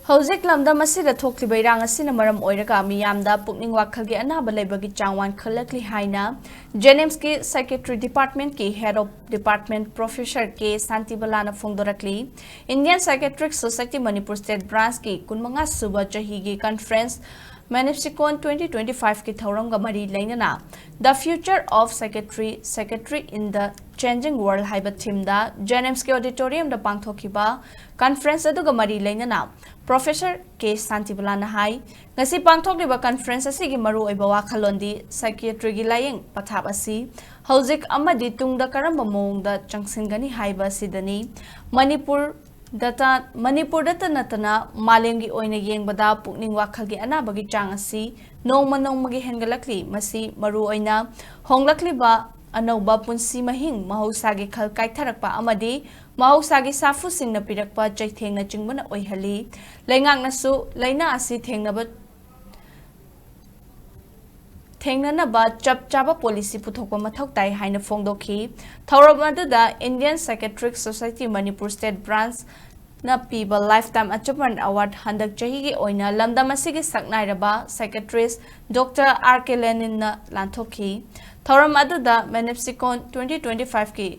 Hojik lamda masida thokli bairang asina maram oiraga miyamda Pukning Wakhal gi Anabagi laibagi Chang Wangkhatlakli haina Jenims ki Secretary Department ki Head of Department Professor ke Shantibala na phongdorakli Indian Psychiatric Society Manipur State Branch ki kunmanga suba chahi gi conference Manipur 2025 ki thauram ga mari lainana The Future of Secretary in the Changing World haiba theme da Jenims ki auditorium da pangthokiba conference aduga mari lainana Professor K. Shantibala na hai ngasi pangthokliba conference asigi maru oiba wakhalondi psychiatry gi layeng pathap asi hojik amadi tungda karamba mongda changsingani haiba sidani Manipur data natana malengi oina yengbada Pukning Wakhal gi Anabagi Chang asi nongmagi hengalakli masi maru oina honglakliba anauba punsi mahing mahausagi khal kaitharakpa amadi mahausagi safu singna pirakpa chaithengna chingmana oihali laingangna su laina asi thengnanaba chapa policy puthokpa mathau tai haina phongdokhi thauramada Indian Psychiatric Society Manipur State Branch na piba lifetime achievement award handak chahi gi oina lamdam asigi saknairaba psychiatrist Dr. R.K. Lenin na lanthoki thauram aduda Manipur 2025 ki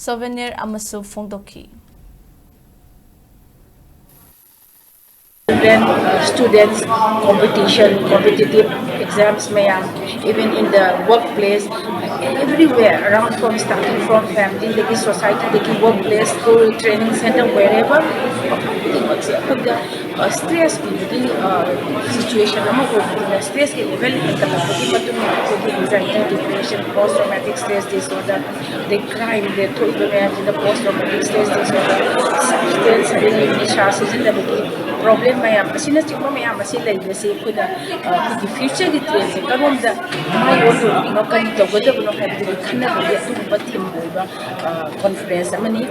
souvenir amasu phongdokhi students competitive exams even in the workplace everywhere around starting from family like society like workplace school training center wherever stress situation stress level anxiety depression post traumatic stress disorder the crime the post-traumatic stress disorder substance problem mayam asina chikma mayam asi laibase kuda ki future gi trend se karom da mai odo no kan to goda no ha di khanna gi atu bathim boba conference amani